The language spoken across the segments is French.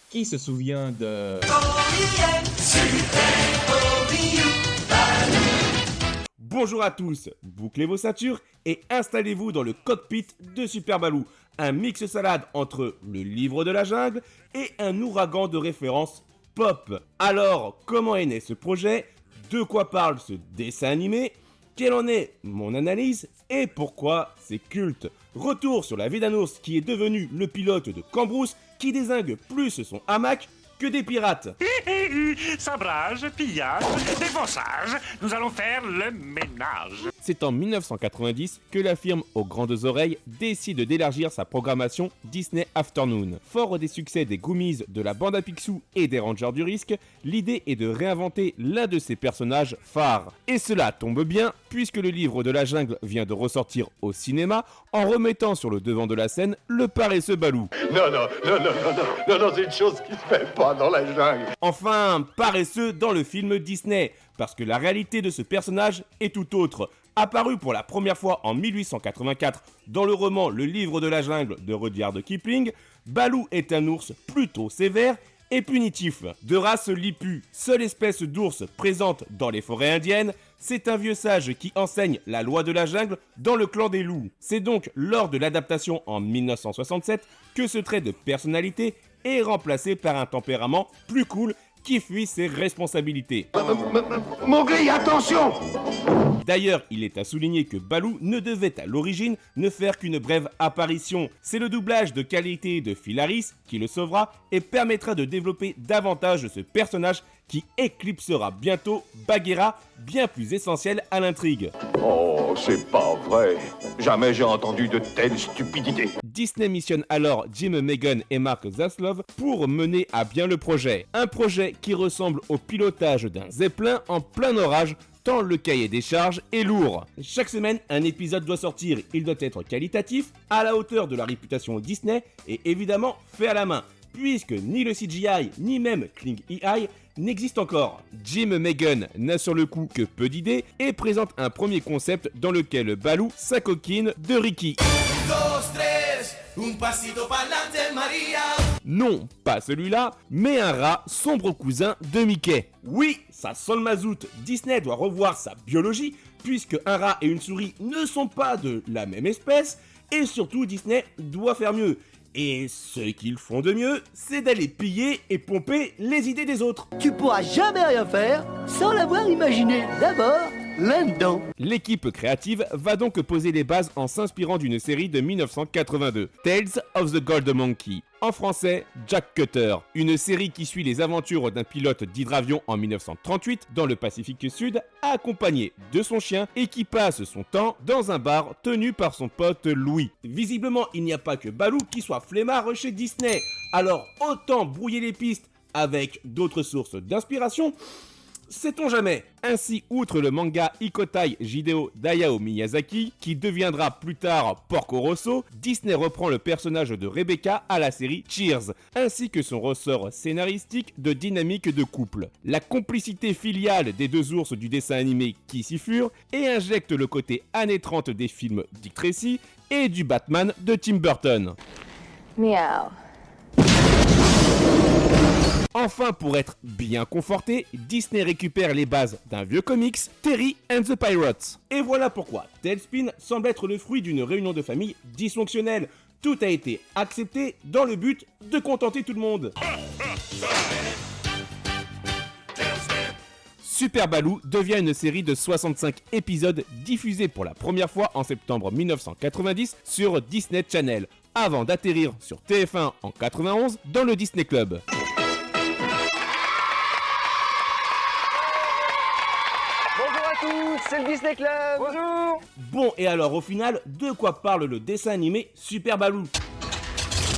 Qui se souvient de... Bonjour à tous, bouclez vos ceintures et installez-vous dans le cockpit de Super Baloo, un mix salade entre le livre de la jungle et un ouragan de références pop. Alors, comment est né ce projet? De quoi parle ce dessin animé? Quelle en est mon analyse et pourquoi c'est culte? Retour sur la vie d'un ours qui est devenu le pilote de Cambrousse qui dézingue plus son hamac que des pirates. Sabrage, pillage, défonçage, nous allons faire le ménage. C'est en 1990 que la firme aux grandes oreilles décide d'élargir sa programmation Disney Afternoon. Fort des succès des Goomies, de la bande à Picsou et des Rangers du Risque, l'idée est de réinventer l'un de ses personnages phares. Et cela tombe bien puisque le livre de la jungle vient de ressortir au cinéma en remettant sur le devant de la scène le paresseux Baloo. Non, c'est une chose qui se fait pas dans la jungle. Enfin, paresseux dans le film Disney, parce que la réalité de ce personnage est tout autre. Apparu pour la première fois en 1884 dans le roman Le Livre de la Jungle de Rudyard Kipling, Baloo est un ours plutôt sévère et punitif. De race lipu, seule espèce d'ours présente dans les forêts indiennes, c'est un vieux sage qui enseigne la loi de la jungle dans le clan des loups. C'est donc lors de l'adaptation en 1967 que ce trait de personnalité est remplacé par un tempérament plus cool qui fuit ses responsabilités. Mowgli, attention! D'ailleurs, il est à souligner que Baloo ne devait à l'origine ne faire qu'une brève apparition. C'est le doublage de qualité de Phil Harris qui le sauvera et permettra de développer davantage ce personnage qui éclipsera bientôt Bagheera, bien plus essentiel à l'intrigue. Oh, c'est pas vrai. Jamais j'ai entendu de telles stupidités. Disney missionne alors Jim Megan et Mark Zaslov pour mener à bien le projet. Un projet qui ressemble au pilotage d'un zeppelin en plein orage, tant le cahier des charges est lourd. Chaque semaine, un épisode doit sortir. Il doit être qualitatif, à la hauteur de la réputation Disney et évidemment fait à la main, puisque ni le CGI ni même Kling AI n'existe encore. Jim Megan n'a sur le coup que peu d'idées et présente un premier concept dans lequel Baloo s'acoquine de Ricky. Non, pas celui-là, mais un rat, sombre cousin de Mickey. Oui, ça sent le mazout. Disney doit revoir sa biologie, puisque un rat et une souris ne sont pas de la même espèce, et surtout Disney doit faire mieux. Et ce qu'ils font de mieux, c'est d'aller piller et pomper les idées des autres. Tu pourras jamais rien faire sans l'avoir imaginé d'abord là-dedans. L'équipe créative va donc poser les bases en s'inspirant d'une série de 1982, Tales of the Gold Monkey. En français, Jack Cutter, une série qui suit les aventures d'un pilote d'hydravion en 1938 dans le Pacifique Sud, accompagné de son chien et qui passe son temps dans un bar tenu par son pote Louis. Visiblement, il n'y a pas que Baloo qui soit flemmard chez Disney, alors autant brouiller les pistes avec d'autres sources d'inspiration. Sait-on jamais? Ainsi, outre le manga Ikotai Jideo d'Hayao Miyazaki, qui deviendra plus tard Porco Rosso, Disney reprend le personnage de Rebecca à la série Cheers, ainsi que son ressort scénaristique de dynamique de couple. La complicité filiale des deux ours du dessin animé qui s'y furent et injecte le côté années 30 des films Dick Tracy et du Batman de Tim Burton. Miaou. Enfin, pour être bien conforté, Disney récupère les bases d'un vieux comics, Terry and the Pirates. Et voilà pourquoi Tailspin semble être le fruit d'une réunion de famille dysfonctionnelle. Tout a été accepté dans le but de contenter tout le monde. Super Baloo devient une série de 65 épisodes diffusés pour la première fois en septembre 1990 sur Disney Channel, avant d'atterrir sur TF1 en 91 dans le Disney Club. C'est le Disney Club. Bonjour. Bon, et alors au final, de quoi parle le dessin animé Super Baloo?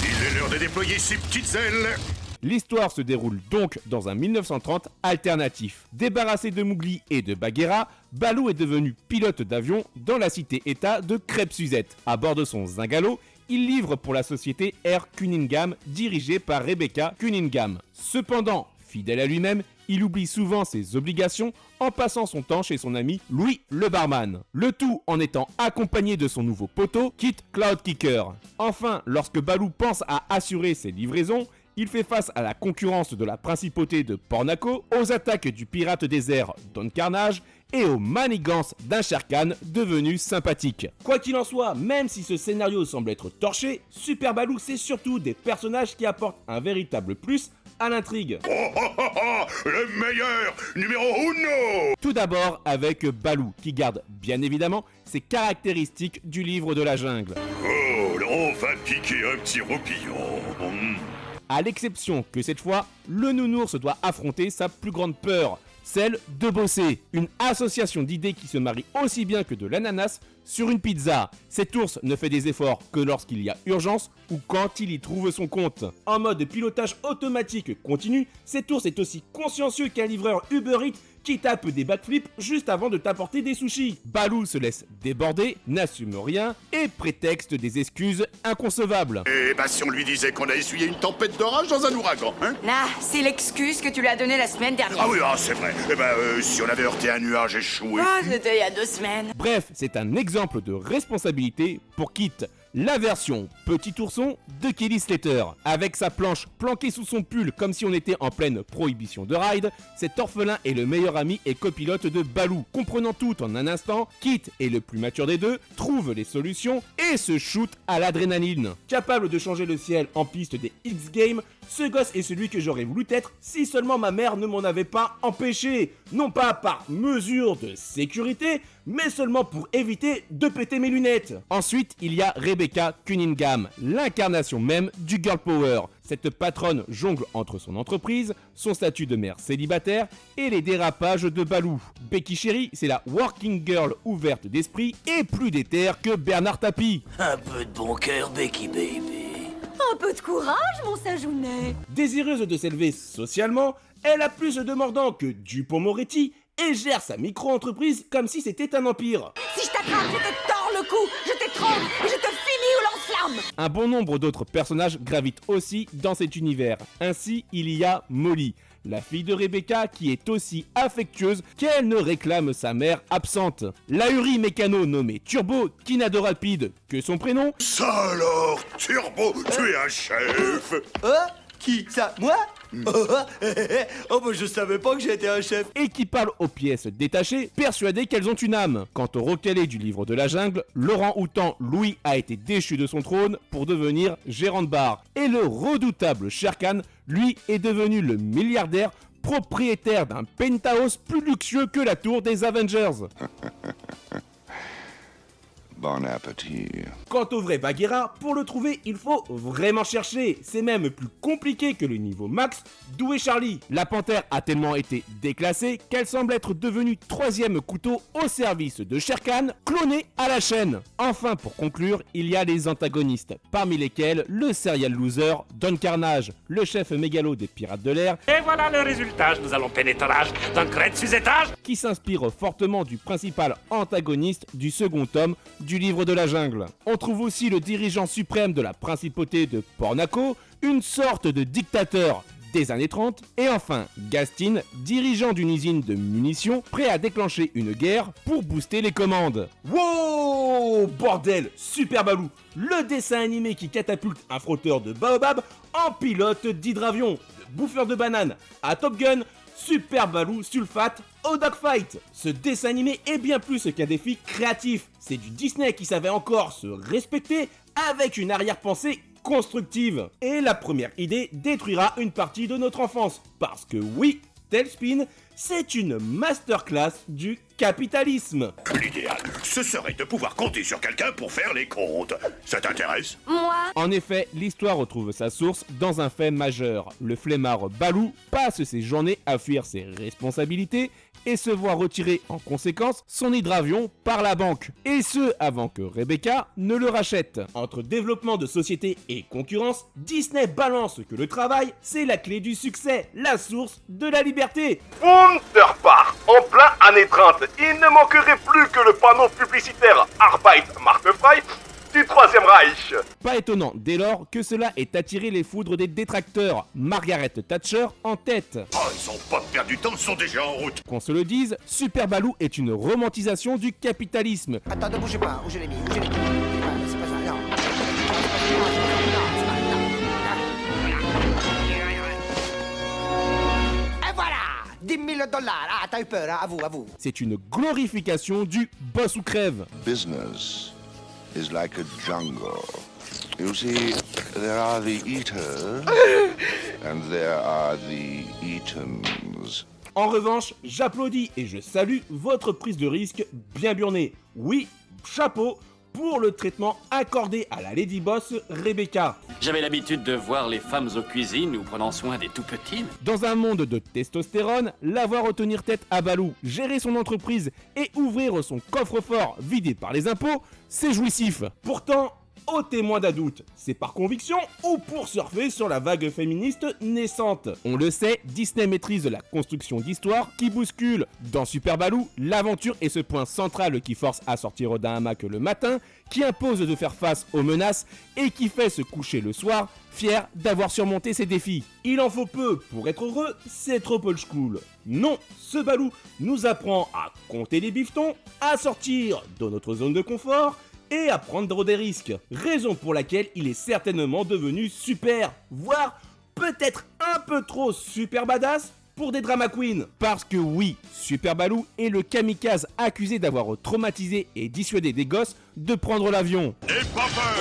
Il est l'heure de déployer ses petites ailes. L'histoire se déroule donc dans un 1930 alternatif. Débarrassé de Mowgli et de Bagheera, Baloo est devenu pilote d'avion dans la cité-état de Crêpe-Suzette. À bord de son Zingalo, il livre pour la société Air Cunningham, dirigée par Rebecca Cunningham. Cependant, fidèle à lui-même, il oublie souvent ses obligations en passant son temps chez son ami Louis le barman. Le tout en étant accompagné de son nouveau poteau, Kit Cloudkicker. Enfin, lorsque Baloo pense à assurer ses livraisons, Il fait face à la concurrence de la principauté de Pornaco, aux attaques du pirate des airs Don Carnage et aux manigances d'un Shere Khan devenu sympathique. Quoi qu'il en soit, même si ce scénario semble être torché, Super Baloo c'est surtout des personnages qui apportent un véritable plus à l'intrigue. Le meilleur, numéro uno. Tout d'abord avec Baloo, qui garde bien évidemment ses caractéristiques du livre de la jungle. Oh, on va piquer un petit roupillon. À l'exception que cette fois, le nounours doit affronter sa plus grande peur, celle de bosser. Une association d'idées qui se marie aussi bien que de l'ananas sur une pizza. Cet ours ne fait des efforts que lorsqu'il y a urgence ou quand il y trouve son compte. En mode pilotage automatique continu, cet ours est aussi consciencieux qu'un livreur Uber Eats qui tape des backflips juste avant de t'apporter des sushis. Baloo se laisse déborder, n'assume rien et prétexte des excuses inconcevables. Eh ben, si on lui disait qu'on a essuyé une tempête d'orage dans un ouragan, hein? Ah, c'est l'excuse que tu lui as donnée la semaine dernière. Ah oui, c'est vrai. Eh ben, si on avait heurté un nuage échoué... Ah, c'était il y a 2 semaines. Bref, c'est un exemple de responsabilité pour Kit, la version petit ourson de Kelly Slater. Avec sa planche planquée sous son pull comme si on était en pleine prohibition de ride, cet orphelin est le meilleur ami et copilote de Baloo. Comprenant tout en un instant, Kit est le plus mature des deux, trouve les solutions et se shoot à l'adrénaline. Capable de changer le ciel en piste des X-Games, ce gosse est celui que j'aurais voulu être si seulement ma mère ne m'en avait pas empêché. Non pas par mesure de sécurité, mais seulement pour éviter de péter mes lunettes. Ensuite, il y a Rebecca Cunningham, l'incarnation même du girl power. Cette patronne jongle entre son entreprise, son statut de mère célibataire et les dérapages de Baloo. Becky Sherry, c'est la working girl ouverte d'esprit et plus déterre que Bernard Tapie. Un peu de bon cœur, Becky Baby. Un peu de courage, mon Sajounet. Désireuse de s'élever socialement, elle a plus de mordant que Dupond-Moretti et gère sa micro-entreprise comme si c'était un empire. Si je t'attrape, je te tords le cou, je t'étrangle et je te finis au lance-flamme. Un bon nombre d'autres personnages gravitent aussi dans cet univers. Ainsi, il y a Molly, la fille de Rebecca qui est aussi affectueuse qu'elle ne réclame sa mère absente. Lahuri mécano nommé Turbo, qui n'a de rapide que son prénom. Ça alors, Turbo, tu es un chef. Qui ça? Moi? Oh bah je savais pas que j'étais un chef. Et qui parle aux pièces détachées, persuadées qu'elles ont une âme. Quant au recalé du livre de la jungle, Laurent Houtan Louis a été déchu de son trône pour devenir gérant de bar. Et le redoutable Shere Khan, lui, est devenu le milliardaire propriétaire d'un penthouse plus luxueux que la tour des Avengers. Bon appétit. Quant au vrai Bagheera, pour le trouver, il faut vraiment chercher. C'est même plus compliqué que le niveau max d'où est Charlie. La panthère a tellement été déclassée qu'elle semble être devenue 3e couteau au service de Shere Khan, cloné à la chaîne. Enfin, pour conclure, il y a les antagonistes, parmi lesquels le serial loser Don Carnage, le chef mégalo des pirates de l'air. Et voilà le résultat, nous allons pénétrage d'un crête sus étage. Qui s'inspire fortement du principal antagoniste du second tome du livre de la jungle. On trouve aussi le dirigeant suprême de la principauté de Pornaco, une sorte de dictateur des années 30, et enfin Gastin, dirigeant d'une usine de munitions, prêt à déclencher une guerre pour booster les commandes. Wow, bordel, Super Baloo, le dessin animé qui catapulte un frotteur de baobab en pilote d'hydravion, de bouffeur de bananes à Top Gun, Super Baloo Sulfate au dogfight. Ce dessin animé est bien plus qu'un défi créatif. C'est du Disney qui savait encore se respecter avec une arrière-pensée constructive. Et la première idée détruira une partie de notre enfance. Parce que oui, Tailspin, c'est une masterclass du capitalisme. L'idéal, ce serait de pouvoir compter sur quelqu'un pour faire les comptes. Ça t'intéresse? Moi, En effet, l'histoire retrouve sa source dans un fait majeur. Le flemmard Baloo passe ses journées à fuir ses responsabilités et se voit retirer en conséquence son hydravion par la banque. Et ce, avant que Rebecca ne le rachète. Entre développement de société et concurrence, Disney balance que le travail, c'est la clé du succès, la source de la liberté. Wunderbar. En plein années 30, il ne manquerait plus que le panneau publicitaire Arbeit macht frei du Troisième Reich. Pas étonnant dès lors que cela ait attiré les foudres des détracteurs, Margaret Thatcher en tête. Oh, ils ont pas perdu de temps, ils sont déjà en route. Qu'on se le dise, Super Baloo est une romantisation du capitalisme. Attends, ne bougez pas, où je l'ai mis, C'est pas ça, non. le dollar. Ah, t'as eu peur, hein? À vous. C'est une glorification du boss ou crève. Business is like a jungle. You see, there are the eaters and there are the eatens. En revanche, j'applaudis et je salue votre prise de risque bien burnée. Oui, chapeau pour le traitement accordé à la Lady Boss Rebecca. J'avais l'habitude de voir les femmes aux cuisines ou prenant soin des tout petits. Dans un monde de testostérone, la voir retenir tête à Balou, gérer son entreprise et ouvrir son coffre-fort vidé par les impôts, c'est jouissif. Pourtant, au témoin d'un doute, c'est par conviction ou pour surfer sur la vague féministe naissante. On le sait, Disney maîtrise la construction d'histoires qui bouscule. Dans Super Baloo, l'aventure est ce point central qui force à sortir d'un hamac le matin, qui impose de faire face aux menaces et qui fait se coucher le soir, fier d'avoir surmonté ses défis. Il en faut peu pour être heureux, c'est trop old school. Non, ce Baloo nous apprend à compter les bifetons, à sortir de notre zone de confort, et à prendre des risques, raison pour laquelle il est certainement devenu super, voire peut-être un peu trop super badass pour des drama queens. Parce que oui, Super Baloo est le kamikaze accusé d'avoir traumatisé et dissuadé des gosses de prendre l'avion. N'aie pas peur!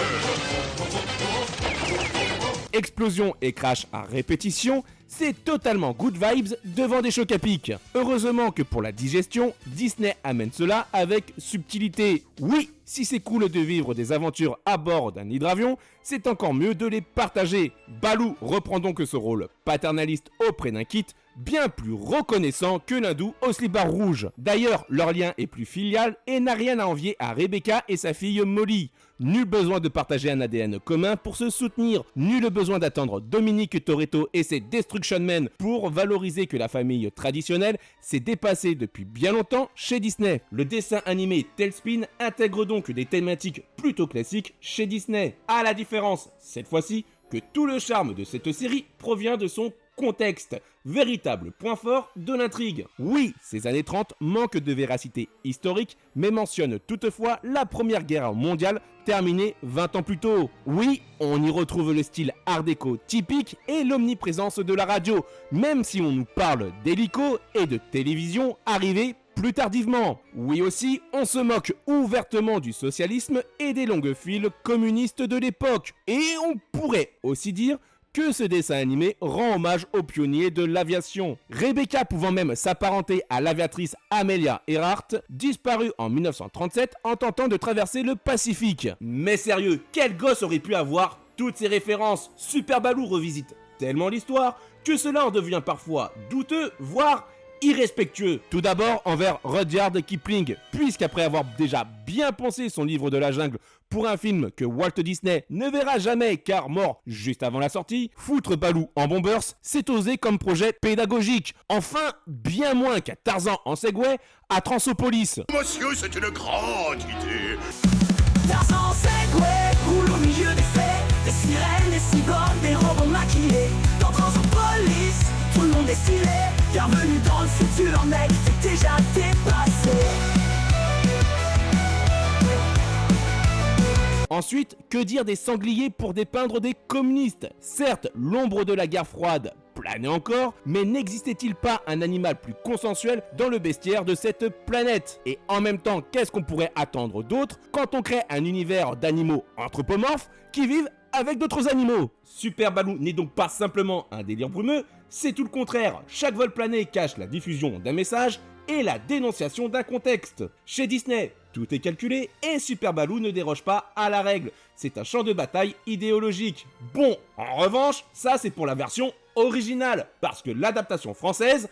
Explosion et crash à répétition, c'est totalement good vibes devant des chocs à pic. Heureusement que pour la digestion, Disney amène cela avec subtilité. Oui, si c'est cool de vivre des aventures à bord d'un hydravion, c'est encore mieux de les partager. Baloo reprend donc ce rôle paternaliste auprès d'un Kit bien plus reconnaissant que l'hindou au slibard rouge. D'ailleurs, leur lien est plus filial et n'a rien à envier à Rebecca et sa fille Molly. Nul besoin de partager un ADN commun pour se soutenir, nul besoin d'attendre Dominique Toretto et ses Destruction Men pour valoriser que la famille traditionnelle s'est dépassée depuis bien longtemps chez Disney. Le dessin animé Tailspin intègre donc des thématiques plutôt classiques chez Disney, à la différence, cette fois-ci, que tout le charme de cette série provient de son contexte, véritable point fort de l'intrigue. Oui, ces années 30 manquent de véracité historique, mais mentionnent toutefois la Première Guerre mondiale terminée 20 ans plus tôt. Oui, on y retrouve le style art déco typique et l'omniprésence de la radio, même si on nous parle d'hélico et de télévision arrivée plus tardivement. Oui aussi, on se moque ouvertement du socialisme et des longues files communistes de l'époque. Et on pourrait aussi dire que ce dessin animé rend hommage aux pionniers de l'aviation. Rebecca pouvant même s'apparenter à l'aviatrice Amelia Earhart, disparue en 1937 en tentant de traverser le Pacifique. Mais sérieux, quel gosse aurait pu avoir toutes ces références? Super Baloo revisite tellement l'histoire que cela en devient parfois douteux, voire irrespectueux. Tout d'abord envers Rudyard Kipling, puisqu'après avoir déjà bien pensé son livre de la jungle pour un film que Walt Disney ne verra jamais car mort juste avant la sortie, foutre Baloo en Bombers, c'est osé comme projet pédagogique. Enfin, bien moins qu'à Tarzan en Segway à Transopolis. Monsieur, c'est une grande idée. Tarzan en Segway roule au milieu des fées, des sirènes, des cyborgs, des robots maquillés. Dans Transopolis, tout le monde est stylé. Bienvenue dans le futur, mec, t'es déjà dépassé. Ensuite, que dire des sangliers pour dépeindre des communistes? Certes, l'ombre de la guerre froide planait encore, mais n'existait-il pas un animal plus consensuel dans le bestiaire de cette planète? Et en même temps, qu'est-ce qu'on pourrait attendre d'autre quand on crée un univers d'animaux anthropomorphes qui vivent avec d'autres animaux? Super Baloo n'est donc pas simplement un délire brumeux, c'est tout le contraire. Chaque vol plané cache la diffusion d'un message et la dénonciation d'un contexte. Chez Disney, tout est calculé et Super Baloo ne déroge pas à la règle. C'est un champ de bataille idéologique. Bon, en revanche, ça c'est pour la version originale, parce que l'adaptation française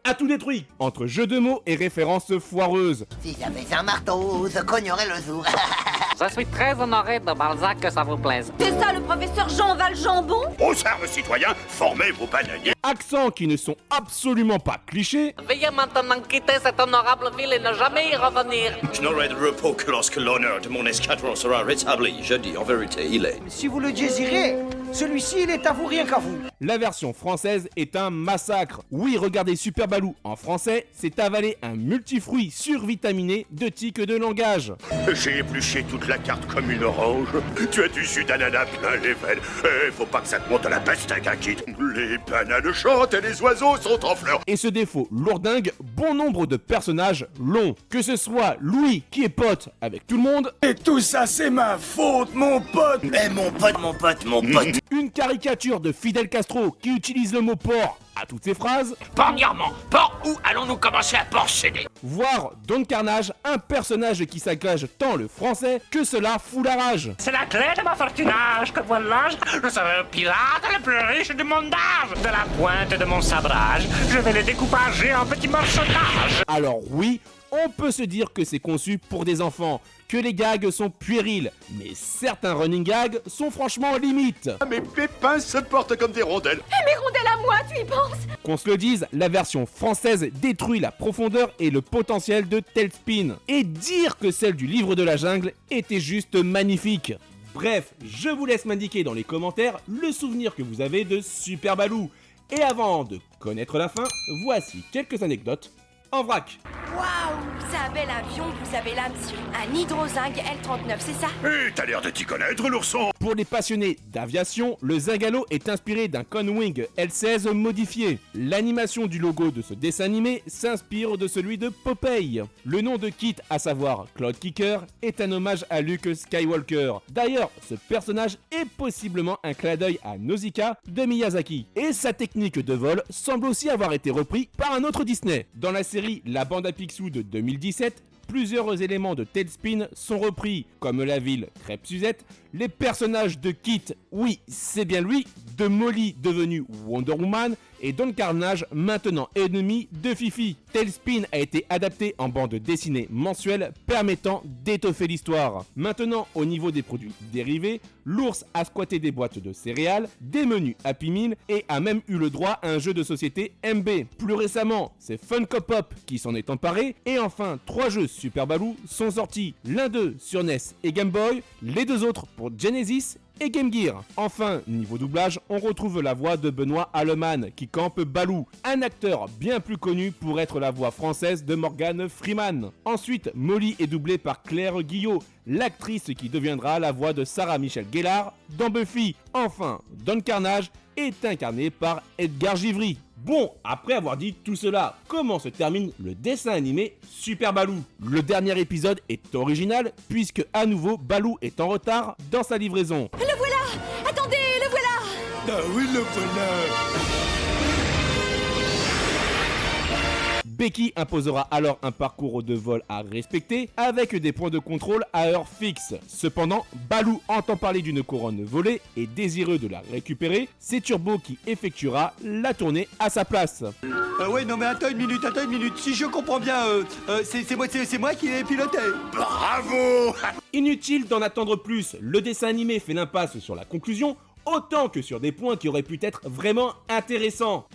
a tout détruit, entre jeux de mots et références foireuses. Si j'avais un marteau, je cognerais le jour. Je suis très honoré de Balzac que ça vous plaise. C'est ça le professeur Jean Valjean-Bon? Aux armes citoyens, formez vos bananiers. Accents qui ne sont absolument pas clichés. Veuillez maintenant quitter cette honorable ville et ne jamais y revenir. Je n'aurai de repos que lorsque l'honneur de mon escadron sera rétabli. Je dis en vérité, il est. Si vous le désirez, Celui-ci, il est à vous rien qu'à vous. La version française est un massacre. Oui, regardez Super Balou en français, c'est avaler un multifruit survitaminé de tics de langage. J'ai épluché toute la carte comme une orange. Tu as du jus d'ananas plein les veines. Faut pas que ça te monte à la peste, Kid. Les bananes chantent et les oiseaux sont en fleurs. Et ce défaut lourdingue bon nombre de personnages longs. Que ce soit Louis qui est pote avec tout le monde. Et tout ça, c'est ma faute, mon pote. Mais mon pote. Une caricature de Fidel Castro qui utilise le mot porc à toutes ses phrases. Pornièrement, porc, où allons-nous commencer à portionner? Voire Don Carnage, un personnage qui saccage tant le français que cela fout la rage. C'est la clé de ma fortunage que voilà, je serai le pirate le plus riche du monde d'âge. De la pointe de mon sabrage, je vais les découpager en petits morceautages. Alors oui, on peut se dire que c'est conçu pour des enfants, que les gags sont puérils, mais certains running gags sont franchement limites. Mes pépins se portent comme des rondelles. Et mes rondelles à moi, tu y penses? Qu'on se le dise, la version française détruit la profondeur et le potentiel de TaleSpin. Et dire que celle du livre de la jungle était juste magnifique. Bref, je vous laisse m'indiquer dans les commentaires le souvenir que vous avez de Super Balou. Et avant de connaître la fin, voici quelques anecdotes en vrac. Waouh, c'est un bel avion que vous avez là, monsieur. Un hydrozingue L-39, c'est ça? T'as l'air de t'y connaître, l'ourson. Pour les passionnés d'aviation, le Zingalo est inspiré d'un Conwing L-16 modifié. L'animation du logo de ce dessin animé s'inspire de celui de Popeye. Le nom de Kit, à savoir Cloud Kicker, est un hommage à Luke Skywalker. D'ailleurs, ce personnage est possiblement un clin d'œil à Nausicaa de Miyazaki. Et sa technique de vol semble aussi avoir été repris par un autre Disney. Dans la série La Bande à Picsou de 2017, plusieurs éléments de TaleSpin sont repris, comme la ville Crêpe-Suzette, les personnages de Kit, oui, c'est bien lui, de Molly devenue Wonder Woman, et Don Carnage, maintenant ennemi de Fifi. TaleSpin a été adapté en bande dessinée mensuelle, permettant d'étoffer l'histoire. Maintenant, au niveau des produits dérivés, l'ours a squatté des boîtes de céréales, des menus Happy Meal, et a même eu le droit à un jeu de société MB. Plus récemment, c'est Funko Pop qui s'en est emparé, et enfin, 3 jeux Super Balou sont sortis, l'un d'eux sur NES et Game Boy, les 2 autres pour Genesis et Game Gear. Enfin, niveau doublage, on retrouve la voix de Benoît Alleman qui campe Balou, un acteur bien plus connu pour être la voix française de Morgan Freeman. Ensuite, Molly est doublée par Claire Guillot, l'actrice qui deviendra la voix de Sarah Michelle Gellar dans Buffy. Enfin, Don Carnage est incarné par Edgar Givry. Bon, après avoir dit tout cela, comment se termine le dessin animé Super Balou? Le dernier épisode est original puisque à nouveau Balou est en retard dans sa livraison. Le voilà! Attendez, le voilà! Ah oui, le voilà. Becky imposera alors un parcours de vol à respecter avec des points de contrôle à heure fixe. Cependant, Balou entend parler d'une couronne volée et désireux de la récupérer, c'est Turbo qui effectuera la tournée à sa place. Ouais, non mais attends une minute. Si je comprends bien, c'est moi qui l'ai piloté. Bravo. Inutile d'en attendre plus, le dessin animé fait l'impasse sur la conclusion, autant que sur des points qui auraient pu être vraiment intéressants.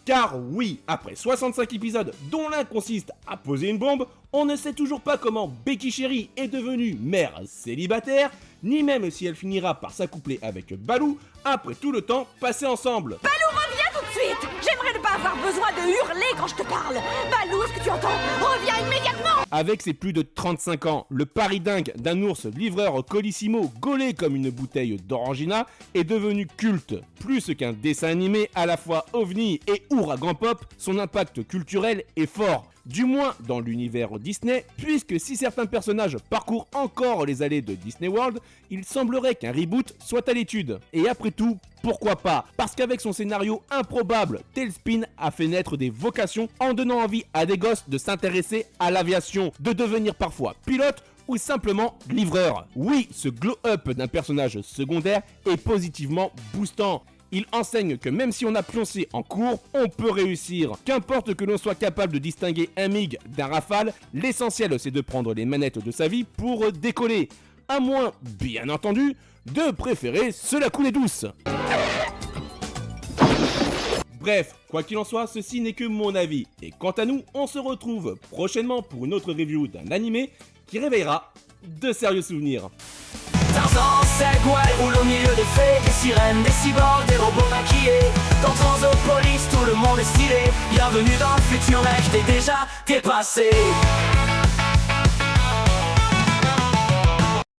Car oui, après 65 épisodes dont l'un consiste à poser une bombe, on ne sait toujours pas comment Becky Chérie est devenue mère célibataire, ni même si elle finira par s'accoupler avec Balou après tout le temps passé ensemble. Balou, reviens tout de suite! J'aimerais ne pas avoir besoin de hurler quand je te parle! Balou, est-ce que tu entends? Reviens immédiatement! Avec ses plus de 35 ans, le pari dingue d'un ours livreur colissimo gaulé comme une bouteille d'orangina est devenu culte. Plus qu'un dessin animé à la fois ovni et ouragan pop, son impact culturel est fort. Du moins dans l'univers Disney, puisque si certains personnages parcourent encore les allées de Disney World, il semblerait qu'un reboot soit à l'étude. Et après tout, pourquoi pas? Parce qu'avec son scénario improbable, TaleSpin a fait naître des vocations en donnant envie à des gosses de s'intéresser à l'aviation, de devenir parfois pilote ou simplement livreur. Oui, ce glow-up d'un personnage secondaire est positivement boostant. Il enseigne que même si on a pioncé en cours, on peut réussir. Qu'importe que l'on soit capable de distinguer un MiG d'un Rafale, l'essentiel c'est de prendre les manettes de sa vie pour décoller. À moins, bien entendu, de préférer cela couler douce. Bref, quoi qu'il en soit, ceci n'est que mon avis. Et quant à nous, on se retrouve prochainement pour une autre review d'un animé qui réveillera de sérieux souvenirs. Tarzan Segway roule au milieu des fées, des sirènes, des cyborgs, des robots maquillés. Dans Transopolis, tout le monde est stylé. Bienvenue dans le futur, mec, t'es déjà dépassé.